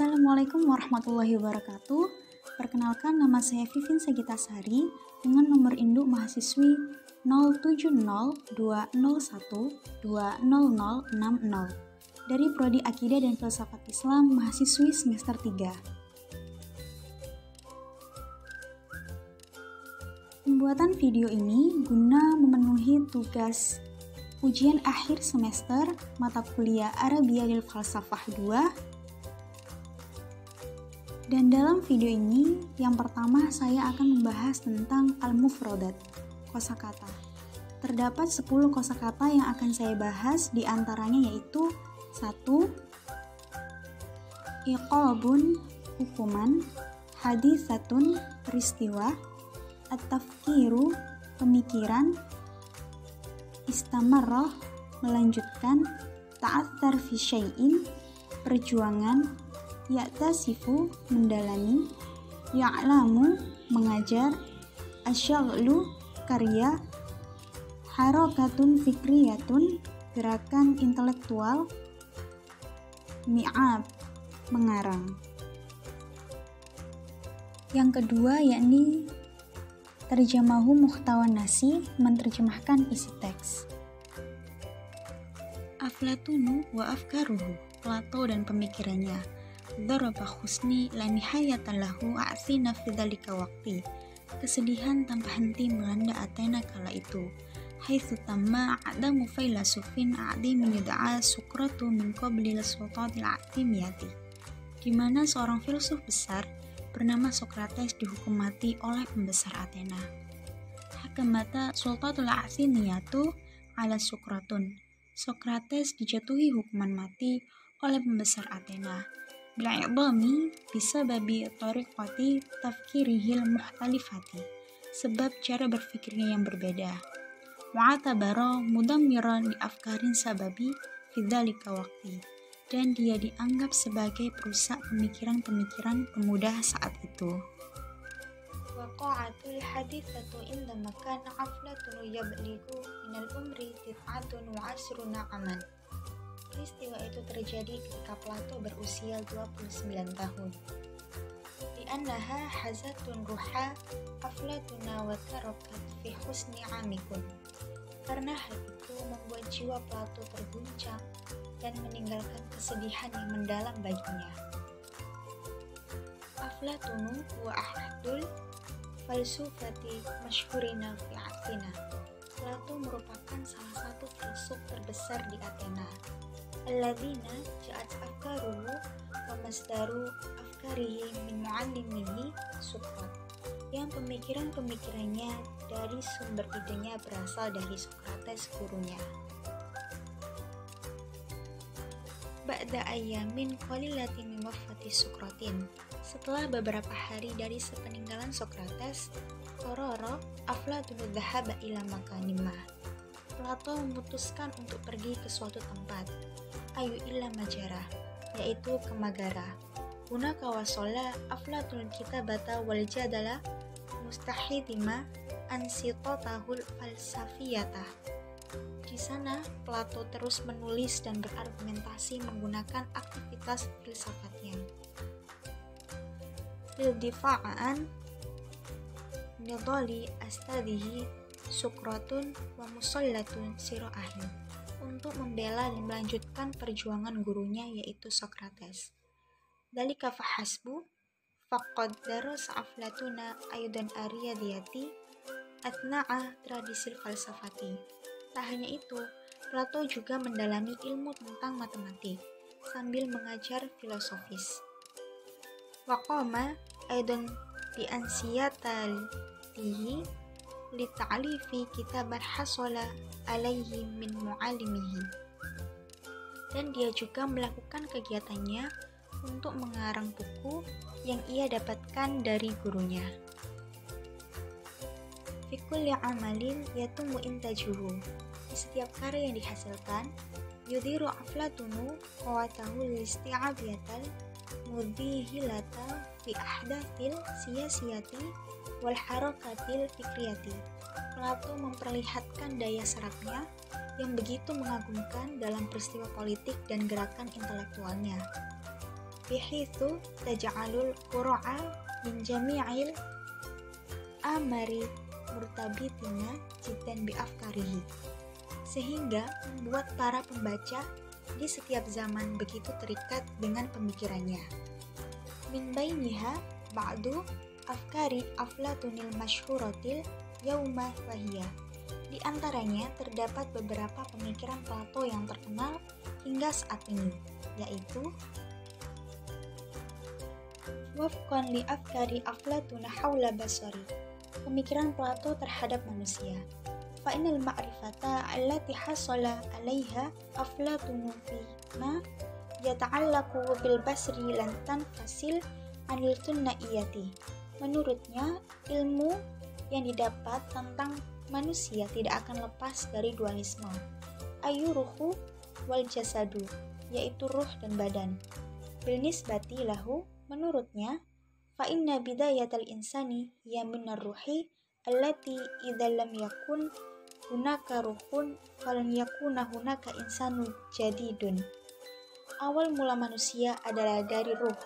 Assalamualaikum warahmatullahi wabarakatuh. Perkenalkan, nama saya Vivin Sagitasari dengan nomor induk mahasiswi 0701201200060 dari Prodi Akidah dan Filsafat Islam mahasiswi semester 3. Pembuatan video ini guna memenuhi tugas ujian akhir semester mata kuliah Arabia lil Falsafah 2. Dan dalam video ini, yang pertama saya akan membahas tentang al-mufradat, kosakata. Terdapat 10 kosakata yang akan saya bahas, di antaranya yaitu 1. Iqabun, hukuman. Haditsatun, peristiwa. At-tafkiru, pemikiran. Istamarrah, melanjutkan. Ta'athar fi syai'in, perjuangan. Ya'tasifu, mendalami. Ya'lamu, mengajar. Asyaglu, karya. Harakatun fikriyatun, gerakan intelektual. Mi'ab, mengarang. Yang kedua yakni terjemahu muhtawan nasi, menerjemahkan isi teks. Aflatunu wa afkaruhu, Plato dan pemikirannya. Daraba husni la nihayata lahu a'sina fi dzalika waqti. Kesedihan tanpa henti melanda Athena kala itu. Haitsu tamma a'damu failasufin a'dimin yud'a Sukratu min qabli lis-sultatil a'timiyati. Di mana seorang filsuf besar bernama Sokrates dihukum mati oleh pembesar Athena. Hakamata sultatul a'timiyatu ala Sukratun. Sokrates dijatuhi hukuman mati oleh pembesar Athena. Bil'idami bisababi tariqati tafkirihil muhtalifati, sebab cara berpikirnya yang berbeda. Wa'atabara mudammiran li afkarin sababi fidzalika waqti, dan dia dianggap sebagai perusak pemikiran-pemikiran pemuda saat itu. Waqa'atul haditsatu indama kana Aflatun yabligu minal umri tis'atun wa asruna aman. Peristiwa itu terjadi ketika Plato berusia 29 tahun. Li'annaha hazatun ruha Aflatuna wa tarakat fi husni amikun. Karena hal itu membuat jiwa Plato terguncang dan meninggalkan kesedihan yang mendalam baginya. Aflatunu wa ahadul falsufati masyhurina fi Athena. Plato merupakan salah satu filsuf terbesar di Athena. Alladzina ja'at afkaruhu wa masdaru afkarihi min mu'allimihi Sokrat, yang pemikiran-pemikirannya dari sumber idenya berasal dari Sokrates gurunya. Ba'da ayyamin qalilatin min wafati Sokratin, setelah beberapa hari dari sepeninggalan Sokrates, qarara Aflatun dhahaba ila makanimah. Plato memutuskan untuk pergi ke suatu tempat, ayu illa majarah, yaitu ke Megara. Hunaka wasalla Aflatun kitabata wal jadala mustahidima ansitatahul falsafiyatah. Di sana Plato terus menulis dan berargumentasi menggunakan aktivitas filsafatnya. Lildifa'an nidali astadihi Sukratun wa musallatun siro'ahin, untuk membela dan melanjutkan perjuangan gurunya yaitu Sokrates. Dalika fahasbu faqad darasa Aflatuna aydan ariyadiyati atna'a tradisil falsafati. Tak hanya itu, Plato juga mendalami ilmu tentang matematik sambil mengajar filosofis. Waqama aydan bi ansiyatalihi li ta'lifi kitaban hasala alaihi min mu'allimihi. Dan dia juga melakukan kegiatannya untuk mengarang buku yang ia dapatkan dari gurunya. Fi kulli amalin yatumu intajuhu, di setiap karya yang dihasilkan, yudiru Aflatunu qawatahu listi'abiyatal mudhihilata fi ahdathil siyasiyati wal harakatil fikriyati. Plato memperlihatkan daya serapnya yang begitu mengagumkan dalam peristiwa politik dan gerakan intelektualnya. bihitsu taj'alul qura'a min jami'il amari murtabitina jiddan bi afkarihi, sehingga membuat para pembaca di setiap zaman begitu terikat dengan pemikirannya. Min bainiha ba'du afkari Aflatunil masyhuratil yauma wahiyya. Di antaranya terdapat beberapa pemikiran Plato yang terkenal hingga saat ini, yaitu wafqan li afkari Aflatuna haula basari, pemikiran Plato terhadap manusia. Fa innal ma'rifata allati hasala 'alaiha Aflatunu fi ma yata'allaqu bil basri lan tanfasil 'anil tunnaiyati. Menurutnya, ilmu yang didapat tentang manusia tidak akan lepas dari dualisme, ayyuruhu wal jasadu, yaitu ruh dan badan. Bil nisbati lahu, menurutnya, fa inna bidayatal insani ya minar ruhi allati idza lam yakun hunaka ruhun falan yakuna hunaka insanu jadidun. Awal mula manusia adalah dari ruh,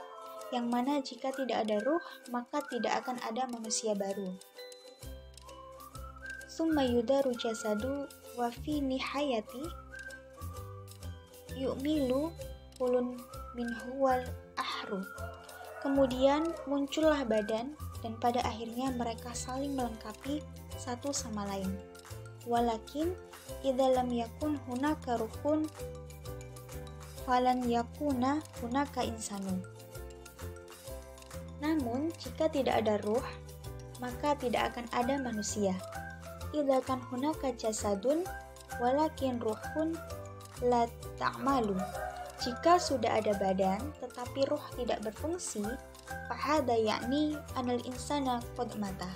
yang mana jika tidak ada ruh, maka tidak akan ada manusia baru. Summa yudaru jasadu wa fi nihayati yu'milu kulun min huwal ahru. Kemudian muncullah badan, dan pada akhirnya mereka saling melengkapi satu sama lain. Walakin idza lam yakun hunaka ruhun falan yakuna hunaka insanu. Namun jika tidak ada ruh, maka tidak akan ada manusia. Idza kan hunaka jasadun walakin ruhun la ta'malu. Jika sudah ada badan tetapi ruh tidak berfungsi, fahada yakni anal insana qad mata.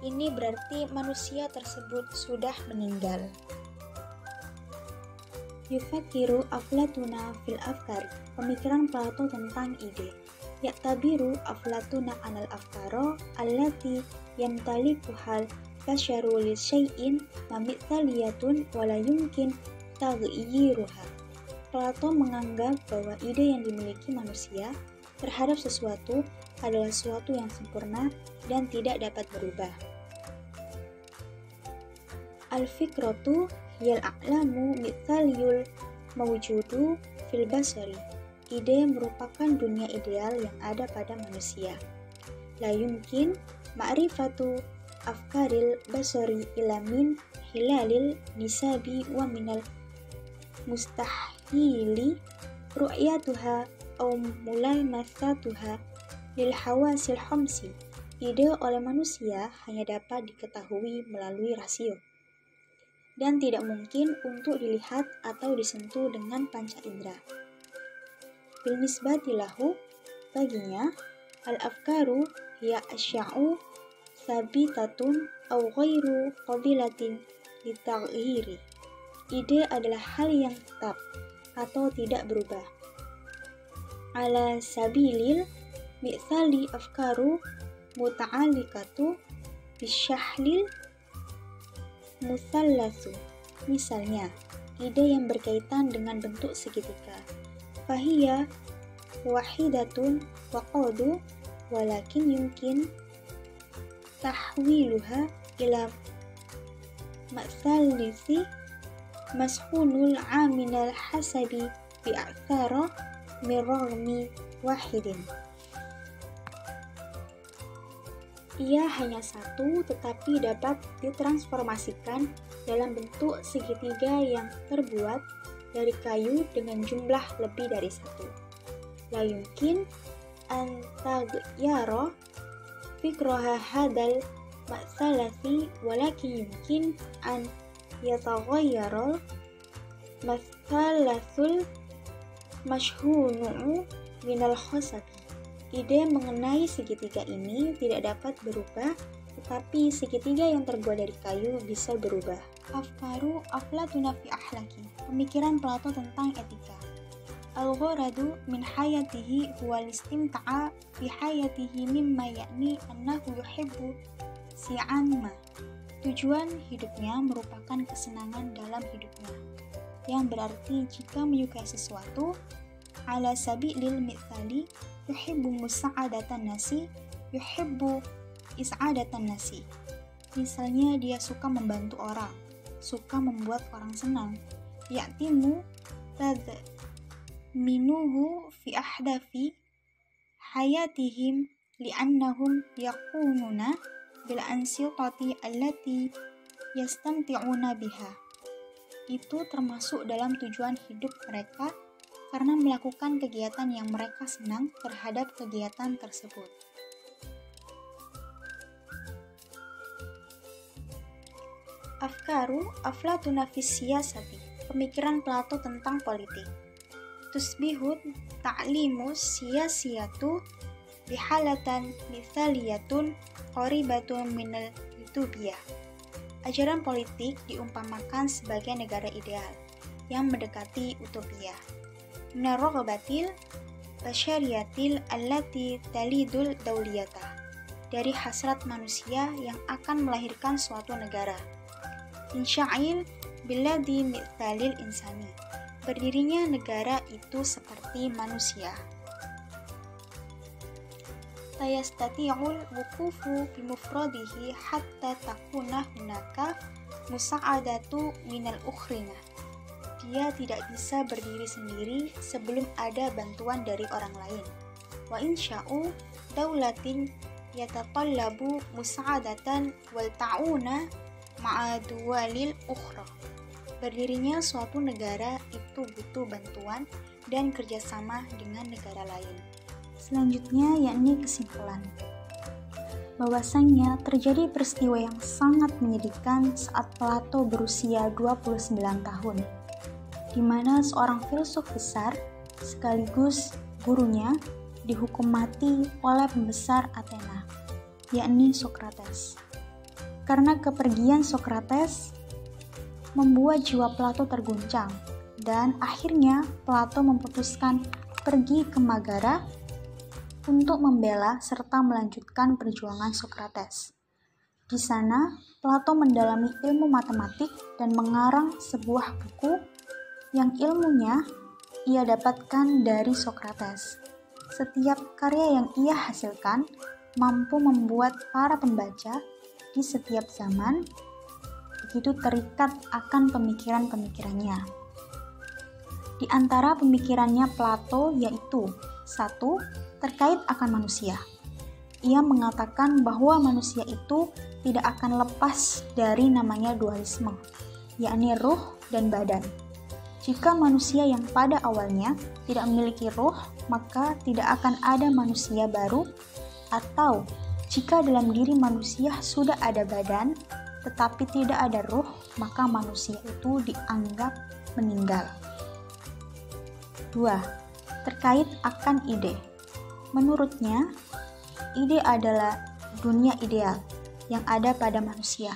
Ini berarti manusia tersebut sudah meninggal. Yufakiru Aflatuna fil afkari, pemikiran Plato tentang ide. Yaktabiru Aflatuna anal afkaro allati yamtalikuhal basyaru li syai'in mamithaliyatun wala yumkin taghyiruha. Plato menganggap bahwa ide yang dimiliki manusia terhadap sesuatu adalah sesuatu yang sempurna dan tidak dapat berubah. Al-fikratu hiyal a'lamu mithaliyul mawjudu fil basari. Ide merupakan dunia ideal yang ada pada manusia. La yumkin ma'rifatu afkaril basari ila min hilalil nisabi wa minal mustahili ru'yatuha aw mulamatsatuha lil hawasil khamsi. Ide oleh manusia hanya dapat diketahui melalui rasio dan tidak mungkin untuk dilihat atau disentuh dengan panca indera. Bil nisbati lahu, baginya al-afkaru hiya asya'u sabitatun aw ghairu qabilatin litaghyiri. Ide adalah hal yang tetap atau tidak berubah. Ala sabilil mithali afkaru muta'alliqatu bisyahlil musallasu. Misalnya, ide yang berkaitan dengan bentuk segitiga. Fahiya wahidatun waqadu walakin yumkin tahwiluha ila matsalisi mashunul aminal hasabi bi'athara miragmi wahidin. Ia hanya satu tetapi dapat ditransformasikan dalam bentuk segitiga yang terbuat dari kayu dengan jumlah lebih dari satu. La yumkin an taghyara fikroha hadal matsalasi walakin yumkin an yataghayyara matsalasul mashhunu minal khosabi. Ide mengenai segitiga ini tidak dapat berubah, tetapi segitiga yang terbuat dari kayu bisa berubah. Afkaru Aflatuna fi ahlaki, pemikiran Plato tentang etika. Al-gharadu min hayatihi huwa listimta'a fi hayatihi mimma yakni annahu yuhibbu si'an ma. Tujuan hidupnya merupakan kesenangan dalam hidupnya, yang berarti jika menyukai sesuatu, ala sabilil mithali yuhibbu musa'adatan nasi yuhibbu is'adatan nasi. Misalnya dia suka membantu orang, suka membuat orang senang. Ya'timu tadminuhu fi ahdafi hayatihim li'annahum yakununa bil ansyutati allati yastamti'una biha. Itu termasuk dalam tujuan hidup mereka karena melakukan kegiatan yang mereka senang terhadap kegiatan tersebut. Afkaru Aflatuna fis siyasati, pemikiran Plato tentang politik. Tusbihut ta'limus siyasiyatu bihalatan mithaliyatun qaribatun minal utopiyah. Ajaran politik diumpamakan sebagai negara ideal yang mendekati utopia. Minarrogabatil basyariyatil allati talidul dauliyata, dari hasrat manusia yang akan melahirkan suatu negara. Insya'il billadhi mithalil insani, berdirinya negara itu seperti manusia. Tayastati'ul wukufu bimufradihi hatta takuna hunaka musa'adatu minal ukhrina. Dia tidak bisa berdiri sendiri sebelum ada bantuan dari orang lain. Wa insya'u daulatin yatatallabu musa'adatan wal ta'una ma'aduwalil ukhra. Berdirinya suatu negara itu butuh bantuan dan kerjasama dengan negara lain. Selanjutnya yakni kesimpulan. Bahwasanya terjadi peristiwa yang sangat menyedihkan saat Plato berusia 29 tahun, di mana seorang filsuf besar sekaligus gurunya dihukum mati oleh pembesar Athena, yakni Socrates. Karena kepergian Socrates membuat jiwa Plato terguncang, dan akhirnya Plato memutuskan pergi ke Megara untuk membela serta melanjutkan perjuangan Socrates. Di sana, Plato mendalami ilmu matematik dan mengarang sebuah buku yang ilmunya ia dapatkan dari Socrates. Setiap karya yang ia hasilkan mampu membuat para pembaca di setiap zaman begitu terikat akan pemikiran-pemikirannya. Di antara pemikirannya Plato yaitu 1. Terkait akan manusia. Ia mengatakan bahwa manusia itu tidak akan lepas dari namanya dualisme, yakni ruh dan badan. Jika manusia yang pada awalnya tidak memiliki ruh, maka tidak akan ada manusia baru, atau jika dalam diri manusia sudah ada badan, tetapi tidak ada ruh, maka manusia itu dianggap meninggal. 2. Terkait akan ide. Menurutnya, ide adalah dunia ideal yang ada pada manusia,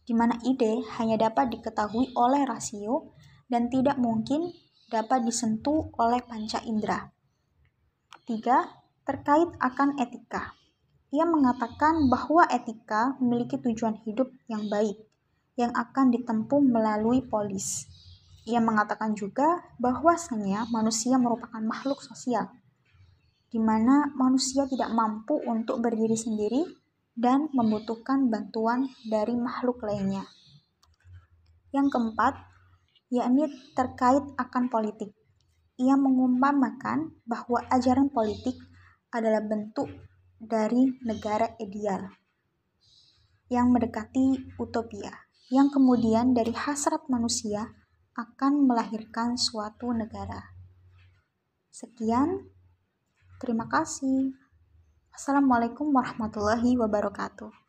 di mana ide hanya dapat diketahui oleh rasio dan tidak mungkin dapat disentuh oleh panca indera. 3. Terkait akan etika. Ia mengatakan bahwa etika memiliki tujuan hidup yang baik, yang akan ditempuh melalui polis. Ia mengatakan juga bahwasanya manusia merupakan makhluk sosial, di mana manusia tidak mampu untuk berdiri sendiri dan membutuhkan bantuan dari makhluk lainnya. Yang keempat, yakni terkait akan politik. Ia mengumpamakan bahwa ajaran politik adalah bentuk dari negara ideal yang mendekati utopia, yang kemudian dari hasrat manusia akan melahirkan suatu negara. Sekian. Terima kasih. Assalamualaikum warahmatullahi wabarakatuh.